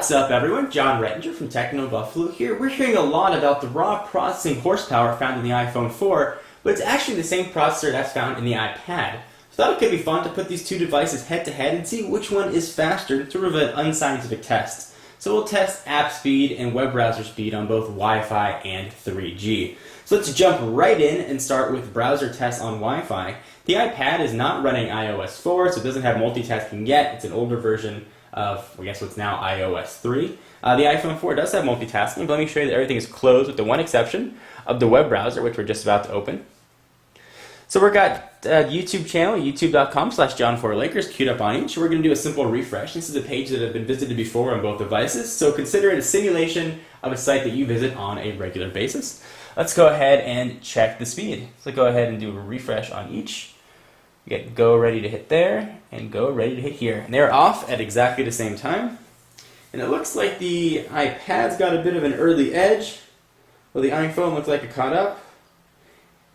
What's up everyone, John Rettinger from Techno Buffalo here. We're hearing a lot about the raw processing horsepower found in the iPhone 4, but it's actually the same processor that's found in the iPad. So I thought it could be fun to put these two devices head to head and see which one is faster, sort of an unscientific test. So we'll test app speed and web browser speed on both Wi-Fi and 3G. So let's jump right in and start with browser tests on Wi-Fi. The iPad is not running iOS 4, so it doesn't have multitasking yet. It's an older version of, I guess, what's now iOS 3. The iPhone 4 does have multitasking, but let me show you that everything is closed with the one exception of the web browser, which we're just about to open. So we've got YouTube channel, youtube.com/John4Lakers, queued up on each. We're going to do a simple refresh. This is a page that has been visited before on both devices, so consider it a simulation of a site that you visit on a regular basis. Let's go ahead and check the speed. So go ahead and do a refresh on each. You get go ready to hit there and go ready to hit here. And they're off at exactly the same time. And it looks like the iPad's got a bit of an early edge. Well, the iPhone looks like it caught up.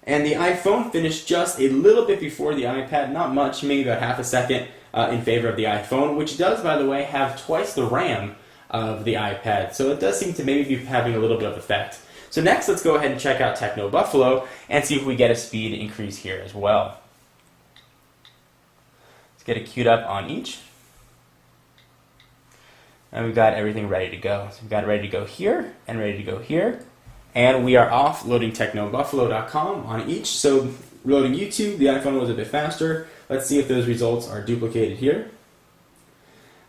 And the iPhone finished just a little bit before the iPad, not much, maybe about half a second in favor of the iPhone, which does, by the way, have twice the RAM of the iPad. So it does seem to maybe be having a little bit of effect. So next, let's go ahead and check out Techno Buffalo and see if we get a speed increase here as well. Let's get it queued up on each. And we've got everything ready to go. So we've got it ready to go here and ready to go here. And we are off loading technobuffalo.com on each. So loading YouTube, the iPhone was a bit faster. Let's see if those results are duplicated here.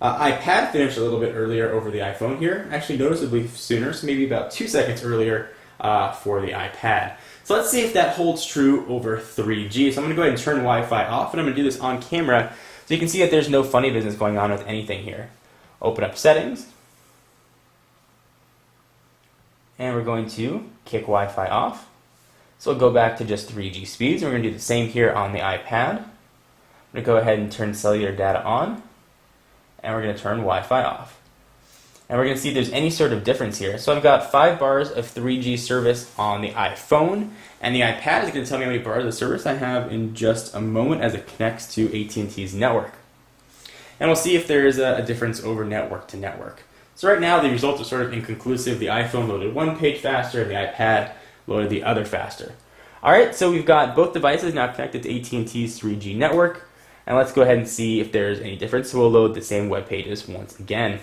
iPad finished a little bit earlier over the iPhone here, actually noticeably sooner, so maybe about 2 seconds earlier for the iPad. So let's see if that holds true over 3G. So I'm going to go ahead and turn Wi-Fi off, and I'm going to do this on camera so you can see that there's no funny business going on with anything here. Open up settings, and we're going to kick Wi-Fi off. So we'll go back to just 3G speeds, and we're going to do the same here on the iPad. I'm going to go ahead and turn cellular data on, and we're going to turn Wi-Fi off. And we're going to see if there's any sort of difference here. So I've got 5 bars of 3G service on the iPhone, and the iPad is going to tell me how many bars of service I have in just a moment as it connects to AT&T's network. And we'll see if there's a difference over network to network. So right now the results are sort of inconclusive. The iPhone loaded one page faster, and the iPad loaded the other faster. Alright, so we've got both devices now connected to AT&T's 3G network. And let's go ahead and see if there's any difference. So we'll load the same web pages once again.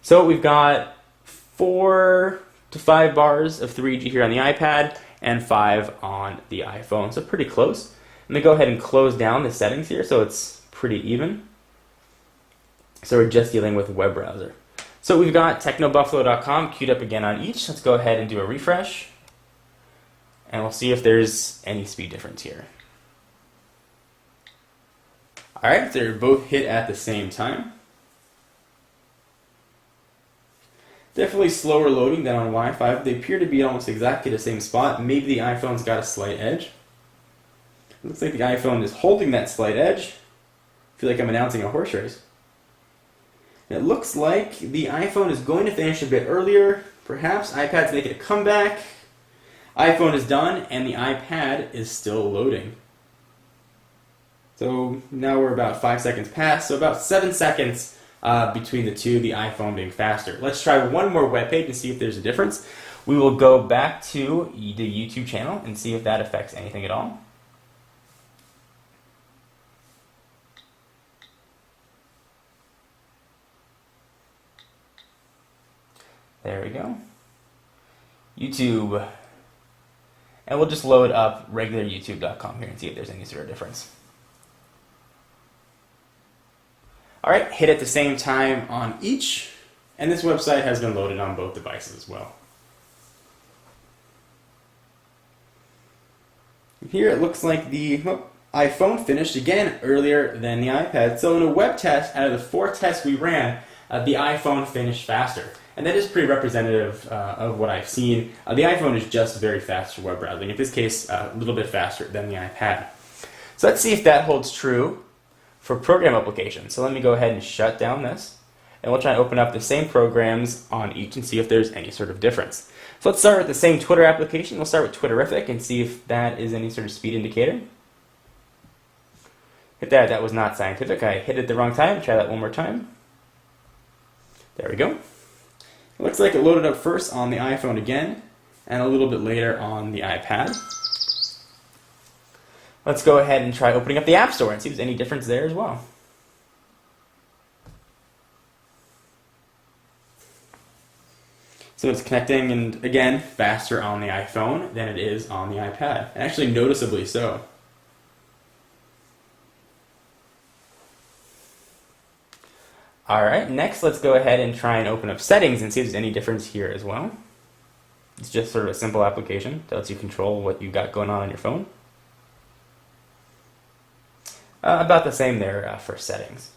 So we've got 4 to 5 bars of 3G here on the iPad and 5 on the iPhone. So pretty close. I'm going to go ahead and close down the settings here so it's pretty even. So we're just dealing with web browser. So we've got technobuffalo.com queued up again on each. Let's go ahead and do a refresh. And we'll see if there's any speed difference here. Alright, they're both hit at the same time. Definitely slower loading than on Wi-Fi, but they appear to be almost exactly the same spot. Maybe the iPhone's got a slight edge. It looks like the iPhone is holding that slight edge. I feel like I'm announcing a horse race. And it looks like the iPhone is going to finish a bit earlier. Perhaps iPad's making a comeback. iPhone is done, and the iPad is still loading. So now we're about 5 seconds past, so about 7 seconds between the two, the iPhone being faster. Let's try one more web page and see if there's a difference. We will go back to the YouTube channel and see if that affects anything at all. There we go. YouTube. And we'll just load up regular youtube.com here and see if there's any sort of difference. Alright, hit at the same time on each, and this website has been loaded on both devices as well. Here it looks like the iPhone finished again earlier than the iPad. So in a web test, out of the 4 tests we ran, the iPhone finished faster. And that is pretty representative of what I've seen. The iPhone is just very fast for web browsing. In this case, a little bit faster than the iPad. So let's see if that holds true for program applications. So let me go ahead and shut down this, and we'll try and open up the same programs on each and see if there's any sort of difference. So let's start with the same Twitter application. We'll start with Twitterrific and see if that is any sort of speed indicator. Hit that was not scientific. I hit it the wrong time. Try that one more time. There we go. It looks like it loaded up first on the iPhone again, and a little bit later on the iPad. Let's go ahead and try opening up the App Store and see if there's any difference there as well. So it's connecting, and again, faster on the iPhone than it is on the iPad, and actually noticeably so. Alright, next let's go ahead and try and open up settings and see if there's any difference here as well. It's just sort of a simple application that lets you control what you've got going on your phone. About the same there for settings.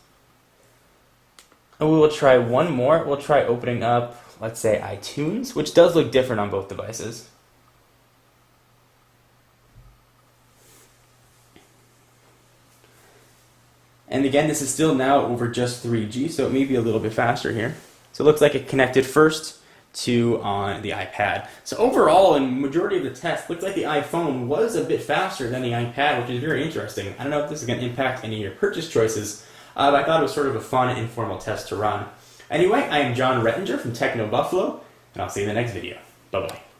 And we will try one more. We'll try opening up, let's say, iTunes, which does look different on both devices. And again, this is still now over just 3G, so it may be a little bit faster here. So it looks like it connected first to on the iPad. So overall, in majority of the tests, looks like the iPhone was a bit faster than the iPad, which is very interesting. I don't know if this is going to impact any of your purchase choices, but I thought it was sort of a fun, informal test to run. Anyway, I am John Rettinger from Techno Buffalo, and I'll see you in the next video. Bye-bye.